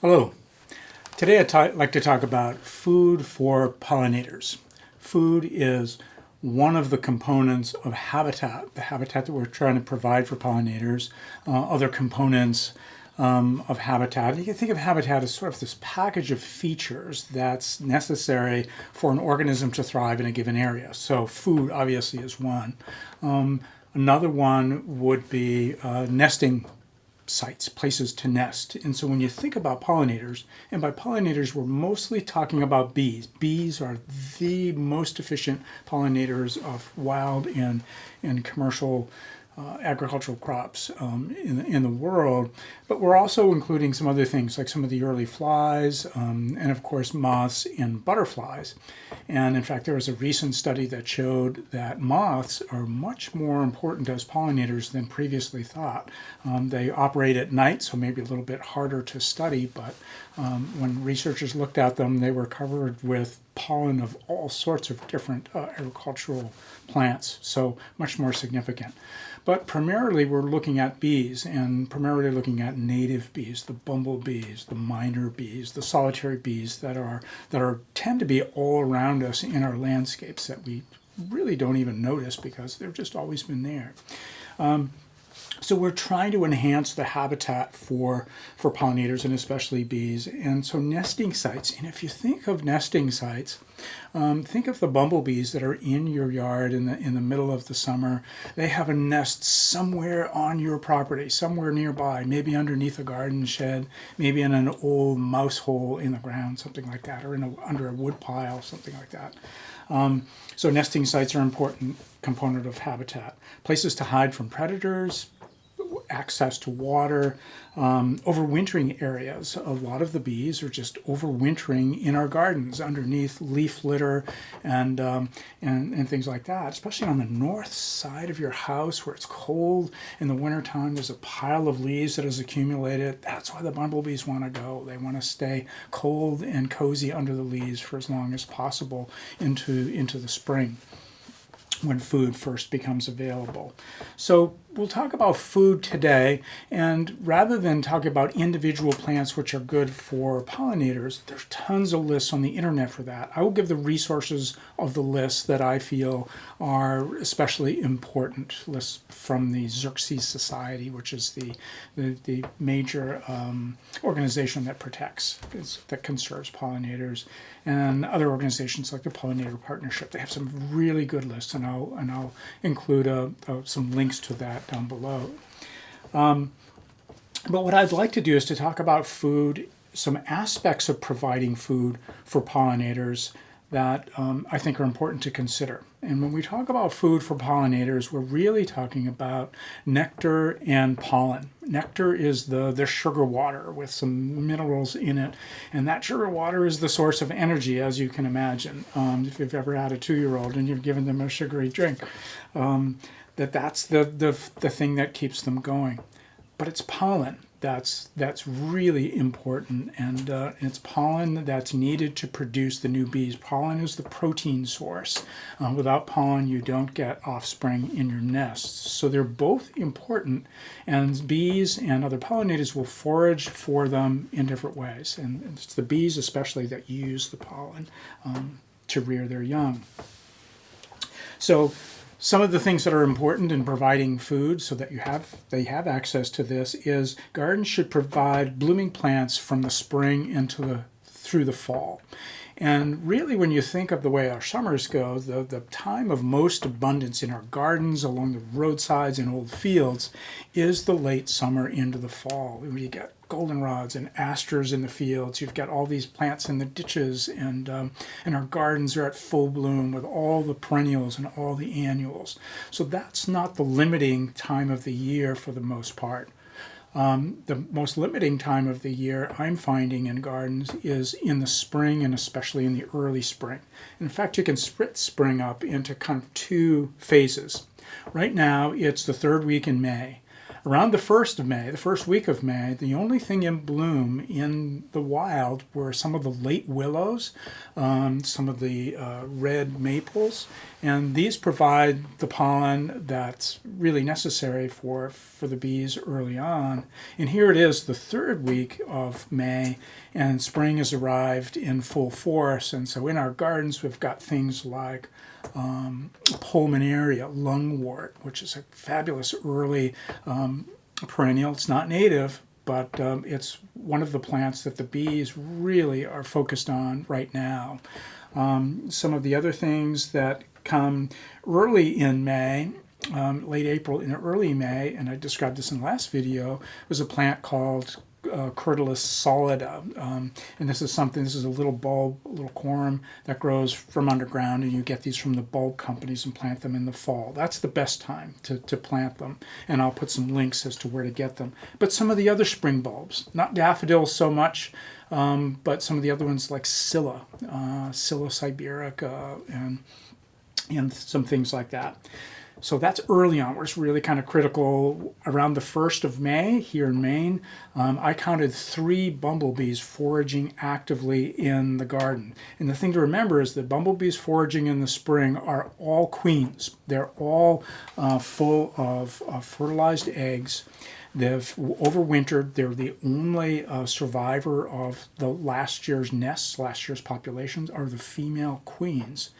Hello. Today I'd like to talk about food for pollinators. Food is one of the components of habitat, the habitat that we're trying to provide for pollinators. Other components of habitat, you can think of habitat as sort of this package of features that's necessary for an organism to thrive in a given area. So food obviously is one. Another one would be nesting sites, places to nest. And so when you think about pollinators, and by pollinators, we're mostly talking about bees. Bees are the most efficient pollinators of wild and commercial agricultural crops in the world, but we're also including some other things like some of the early flies and of course moths and butterflies. And in fact, there was a recent study that showed that moths are much more important as pollinators than previously thought. They operate at night, so maybe a little bit harder to study, but when researchers looked at them, they were covered with pollen of all sorts of different agricultural plants, so much more significant. But primarily we're looking at bees, and primarily looking at native bees, the bumblebees, the miner bees, the solitary bees that tend to be all around us in our landscapes that we really don't even notice because they've just always been there. So we're trying to enhance the habitat for pollinators and especially bees. And so nesting sites, and if you think of nesting sites, think of the bumblebees that are in your yard in the middle of the summer. They have a nest somewhere on your property, somewhere nearby, maybe underneath a garden shed, maybe in an old mouse hole in the ground, something like that, or under a wood pile, something like that. So nesting sites are an important component of habitat. Places to hide from predators, access to water, overwintering areas. A lot of the bees are just overwintering in our gardens underneath leaf litter and things like that, especially on the north side of your house where it's cold in the wintertime. There's a pile of leaves that has accumulated. That's why the bumblebees want to go. They want to stay cold and cozy under the leaves for as long as possible into the spring, when food first becomes available. So we'll talk about food today, and rather than talk about individual plants which are good for pollinators, there's tons of lists on the internet for that. I will give the resources of the lists that I feel are especially important, lists from the Xerces Society, which is the major organization that that conserves pollinators, and other organizations like the Pollinator Partnership. They have some really good lists, and I'll include some links to that down below. But what I'd like to do is to talk about food, some aspects of providing food for pollinators that I think are important to consider. And when we talk about food for pollinators, we're really talking about nectar and pollen. Nectar is the sugar water with some minerals in it, and that sugar water is the source of energy, as you can imagine. If you've ever had a 2-year-old and you've given them a sugary drink, that's the thing that keeps them going. But it's pollen that's really important, and it's pollen that's needed to produce the new bees. Pollen is the protein source. Without pollen, you don't get offspring in your nests. So they're both important, and bees and other pollinators will forage for them in different ways. And it's the bees especially that use the pollen to rear their young. So some of the things that are important in providing food so that they have access to this is gardens should provide blooming plants from the spring through the fall. And really, when you think of the way our summers go, the time of most abundance in our gardens, along the roadsides and old fields, is the late summer into the fall. When you get goldenrods and asters in the fields, you've got all these plants in the ditches, and our gardens are at full bloom with all the perennials and all the annuals. So that's not the limiting time of the year for the most part. The most limiting time of the year I'm finding in gardens is in the spring, and especially in the early spring. In fact, you can split spring up into kind of 2 phases. Right now, it's the 3rd week in May. Around the 1st of May, the first week of May, the only thing in bloom in the wild were some of the late willows, some of the red maples, and these provide the pollen that's really necessary for the bees early on. And here it is, the 3rd week of May, and spring has arrived in full force. And so in our gardens, we've got things like Pollinator, lungwort, which is a fabulous early perennial. It's not native, but it's one of the plants that the bees really are focused on right now. Some of the other things that come early in May, late April and early May, and I described this in the last video, was a plant called Curtilis solida, and this is a little bulb, a little corm that grows from underground, and you get these from the bulb companies and plant them in the fall. That's the best time to plant them, and I'll put some links as to where to get them. But some of the other spring bulbs, not daffodils so much, but some of the other ones like Scilla siberica, and some things like that. So that's early on, where it's really kind of critical. Around the 1st of May here in Maine, I counted 3 bumblebees foraging actively in the garden. And the thing to remember is that bumblebees foraging in the spring are all queens. They're all full of fertilized eggs. They've overwintered. They're the only survivor of the last year's nests, last year's populations, are the female queens.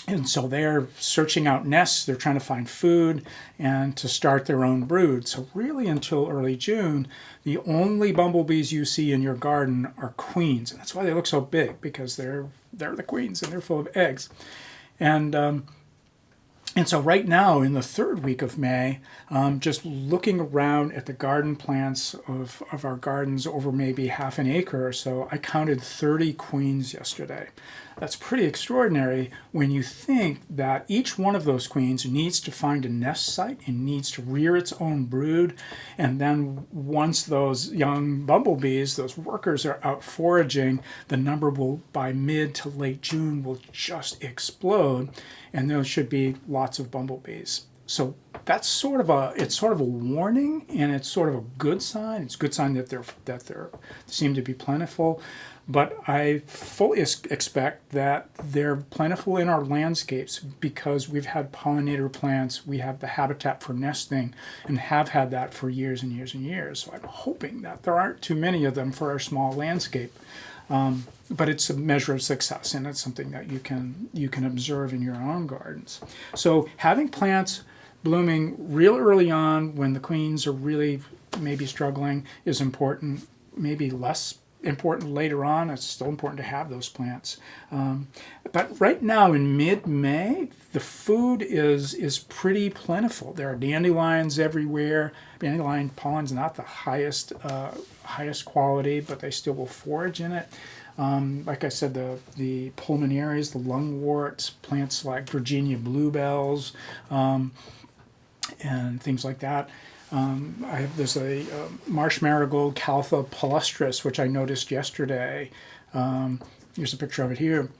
And so they're searching out nests, they're trying to find food, and to start their own brood. So really until early June, the only bumblebees you see in your garden are queens. And that's why they look so big, because they're the queens and they're full of eggs. And so right now, in the 3rd week of May, just looking around at the garden plants of our gardens over maybe half an acre or so, I counted 30 queens yesterday. That's pretty extraordinary when you think that each one of those queens needs to find a nest site and needs to rear its own brood. And then once those young bumblebees, those workers, are out foraging, the number will, by mid to late June, will just explode. And there should be lots of bumblebees. So that's sort of a warning, and it's sort of a good sign. It's a good sign that they seem to be plentiful. But I fully expect that they're plentiful in our landscapes because we've had pollinator plants, we have the habitat for nesting, and have had that for years and years and years. So I'm hoping that there aren't too many of them for our small landscape. But it's a measure of success, and it's something that you can observe in your own gardens. So having plants blooming real early on when the queens are really maybe struggling is important. Maybe less important later on. It's still important to have those plants. But right now in mid-May, the food is pretty plentiful. There are dandelions everywhere. Dandelion pollen's not the highest quality, but they still will forage in it. Like I said, the pulmonaries, the lungworts, plants like Virginia bluebells, and things like that. There's a marsh marigold, Caltha palustris, which I noticed yesterday. Here's a picture of it here.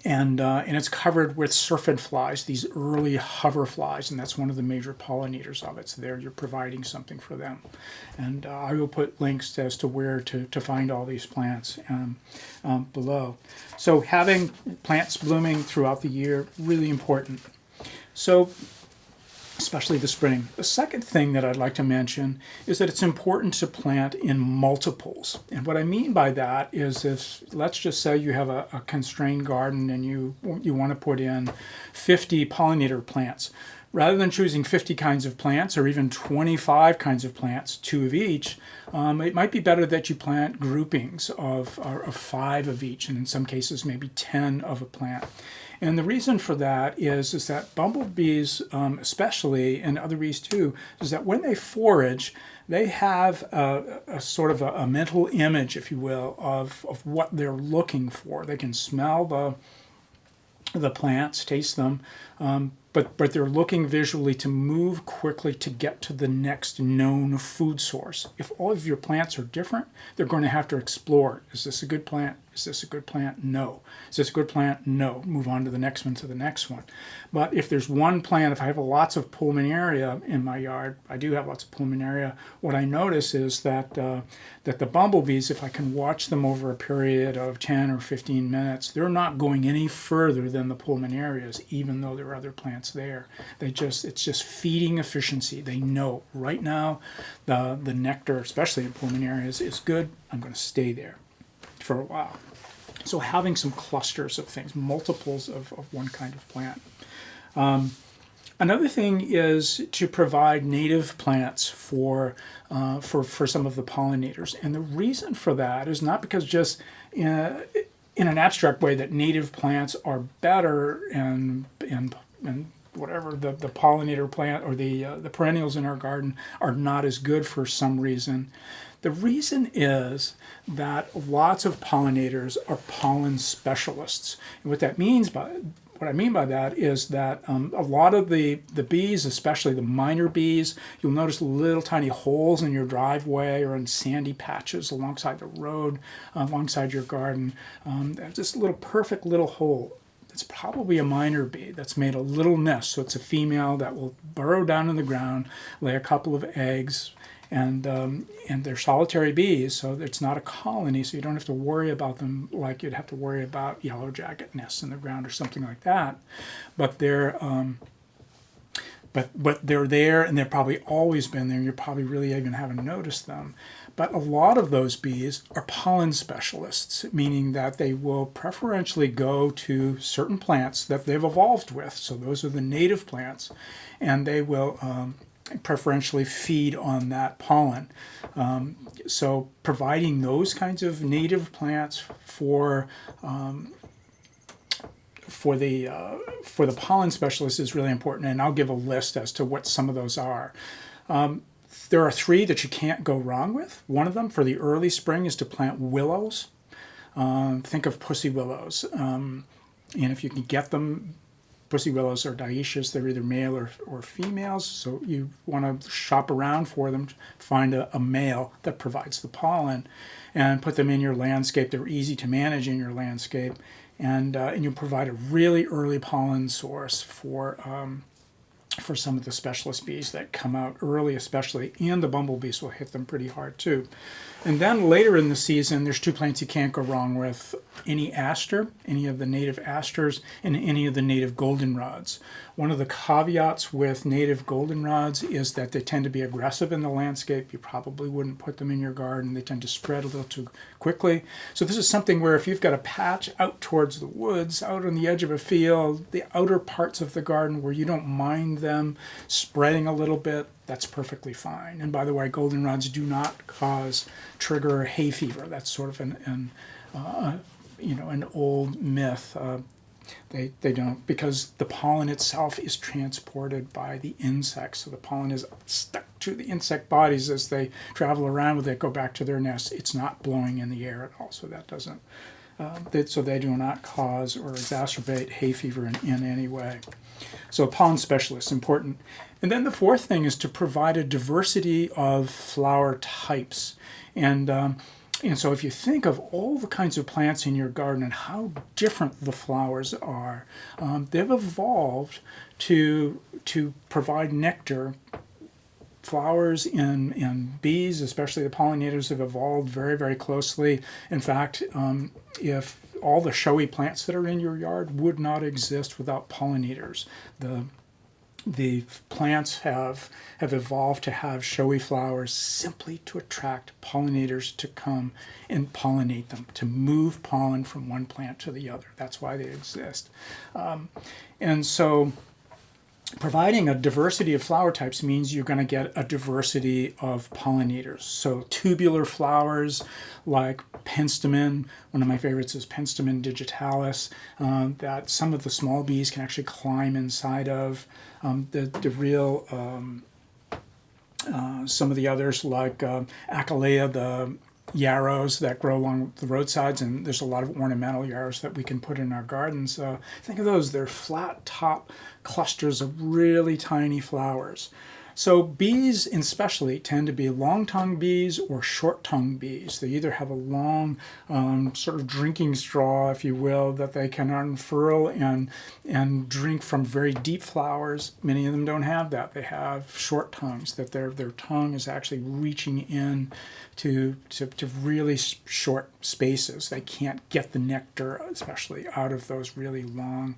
And it's covered with syrphid flies, these early hover flies, and that's one of the major pollinators of it. So there you're providing something for them. And I will put links as to where to find all these plants below. So having plants blooming throughout the year, really important. So especially the spring. The second thing that I'd like to mention is that it's important to plant in multiples. And what I mean by that is if, let's just say you have a constrained garden and you want to put in 50 pollinator plants. Rather than choosing 50 kinds of plants or even 25 kinds of plants, 2 of each, it might be better that you plant groupings of 5 of each, and in some cases maybe 10 of a plant. And the reason for that is that bumblebees especially, and other bees too, is that when they forage, they have a sort of a mental image, if you will, of what they're looking for. They can smell the plants, taste them, but they're looking visually to move quickly to get to the next known food source. If all of your plants are different, they're going to have to explore. Is this a good plant? Is this a good plant? No. Is this a good plant? No. Move on to the next one, to the next one. But if there's one plant, if I have lots of Pollinaria in my yard, I do have lots of Pollinaria, what I notice is that that the bumblebees, if I can watch them over a period of 10 or 15 minutes, they're not going any further than the Pollinaria, even though there are other plants there. It's just feeding efficiency. They know right now the nectar, especially in Pollinaria, is good. I'm going to stay there for a while. So having some clusters of things, multiples of one kind of plant. Another thing is to provide native plants for some of the pollinators. And the reason for that is not because just in an abstract way that native plants are better and whatever the pollinator plant or the perennials in our garden are not as good for some reason. The reason is that lots of pollinators are pollen specialists. And what I mean by that is that a lot of the bees, especially the minor bees, you'll notice little tiny holes in your driveway or in sandy patches alongside the road, alongside your garden. This little perfect little hole. It's probably a minor bee that's made a little nest. So it's a female that will burrow down in the ground, lay a couple of eggs, and they're solitary bees, so it's not a colony, so you don't have to worry about them like you'd have to worry about yellow jacket nests in the ground or something like that. But they're they're there, and they've probably always been there. You probably really even haven't noticed them. But a lot of those bees are pollen specialists, meaning that they will preferentially go to certain plants that they've evolved with. So those are the native plants, and they will preferentially feed on that pollen. So providing those kinds of native plants for the pollen specialists is really important, and I'll give a list as to what some of those are. There are 3 that you can't go wrong with. One of them for the early spring is to plant willows. Think of pussy willows, and if you can get them. Pussy willows are dioecious. They're either male or females, so you want to shop around for them, find a male that provides the pollen, and put them in your landscape. They're easy to manage in your landscape, and you provide a really early pollen source for some of the specialist bees that come out early especially, and the bumblebees will hit them pretty hard too. And then later in the season, there's 2 plants you can't go wrong with: any aster, any of the native asters, and any of the native goldenrods. One of the caveats with native goldenrods is that they tend to be aggressive in the landscape. You probably wouldn't put them in your garden. They tend to spread a little too quickly. So this is something where if you've got a patch out towards the woods, out on the edge of a field, the outer parts of the garden where you don't mind them spreading a little bit, that's perfectly fine. And by the way, goldenrods do not trigger hay fever. That's sort of an old myth. They don't, because the pollen itself is transported by the insects. So the pollen is stuck to the insect bodies as they travel around with it, go back to their nests. It's not blowing in the air at all. So that doesn't. So they do not cause or exacerbate hay fever in any way. So pollen specialists, important. And then the 4th thing is to provide a diversity of flower types. And so if you think of all the kinds of plants in your garden and how different the flowers are, they've evolved to provide nectar. Flowers in bees, especially the pollinators, have evolved very, very closely. In fact, if all the showy plants that are in your yard would not exist without pollinators. The plants have evolved to have showy flowers simply to attract pollinators to come and pollinate them, to move pollen from one plant to the other. That's why they exist. And so providing a diversity of flower types means you're going to get a diversity of pollinators. So tubular flowers like penstemon, one of my favorites is Penstemon digitalis, that some of the small bees can actually climb inside of. Some of the others like Achelea, the yarrows that grow along the roadsides, and there's a lot of ornamental yarrows that we can put in our gardens. Think of those. They're flat top clusters of really tiny flowers. So bees especially tend to be long-tongued bees or short-tongued bees. They either have a long sort of drinking straw, if you will, that they can unfurl and drink from very deep flowers. Many of them don't have that. They have short tongues, that their tongue is actually reaching in to really short spaces. They can't get the nectar, especially out of those really long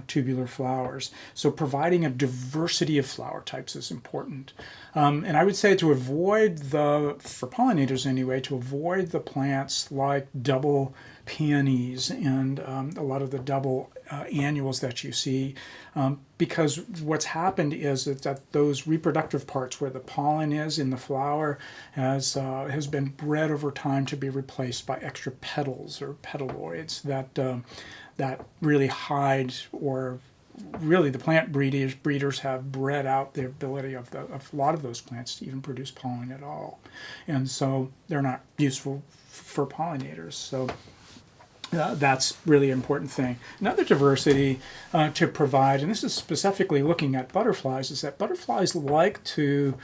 tubular flowers. So providing a diversity of flower types is important. And I would say for pollinators anyway, to avoid the plants like double peonies and a lot of the double annuals that you see, because what's happened is that those reproductive parts where the pollen is in the flower has been bred over time to be replaced by extra petals or petaloids that really hide, or really the plant breeders have bred out the ability of a lot of those plants to even produce pollen at all, and so they're not useful for pollinators. So that's really an important thing. Another diversity to provide, and this is specifically looking at butterflies, is that butterflies like to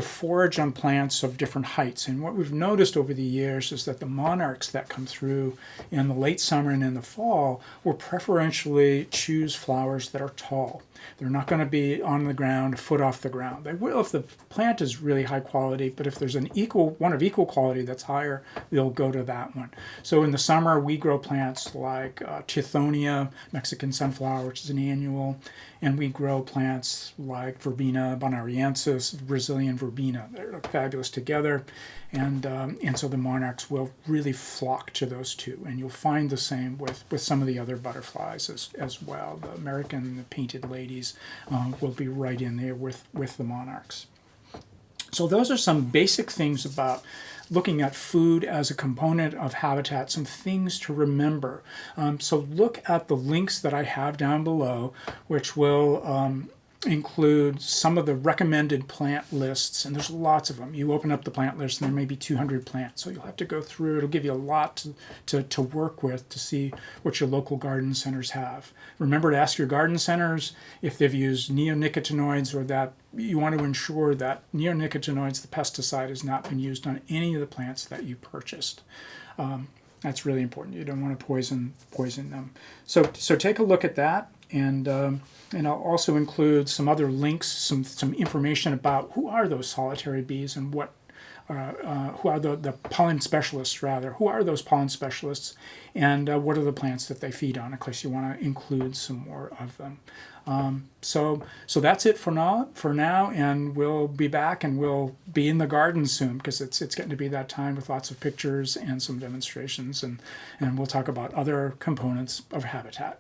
forage on plants of different heights. And what we've noticed over the years is that the monarchs that come through in the late summer and in the fall will preferentially choose flowers that are tall. They're not going to be on the ground, a foot off the ground. They will if the plant is really high quality, but if there's one of equal quality that's higher, they'll go to that one. So in the summer, we grow plants like Tithonia, Mexican sunflower, which is an annual, and we grow plants like Verbena bonariensis, Brazilian verbena. They look fabulous together, and so the monarchs will really flock to those two. And you'll find the same with some of the other butterflies as well. The American painted ladies will be right in there with the monarchs. So those are some basic things about looking at food as a component of habitat, some things to remember. So look at the links that I have down below, which will include some of the recommended plant lists, and there's lots of them. You open up the plant list and there may be 200 plants, so you'll have to go through. It'll give you a lot to work with to see what your local garden centers have. Remember to ask your garden centers if they've used neonicotinoids, or that you want to ensure that neonicotinoids, the pesticide, has not been used on any of the plants that you purchased. That's really important. You don't want to poison them. So take a look at that. And I'll also include some other links, some information about who are those solitary bees and what who are the pollen specialists, rather. Who are those pollen specialists, and what are the plants that they feed on, in case you want to include some more of them. So that's it for now, and we'll be back, and we'll be in the garden soon, because it's getting to be that time with lots of pictures and some demonstrations, and we'll talk about other components of habitat.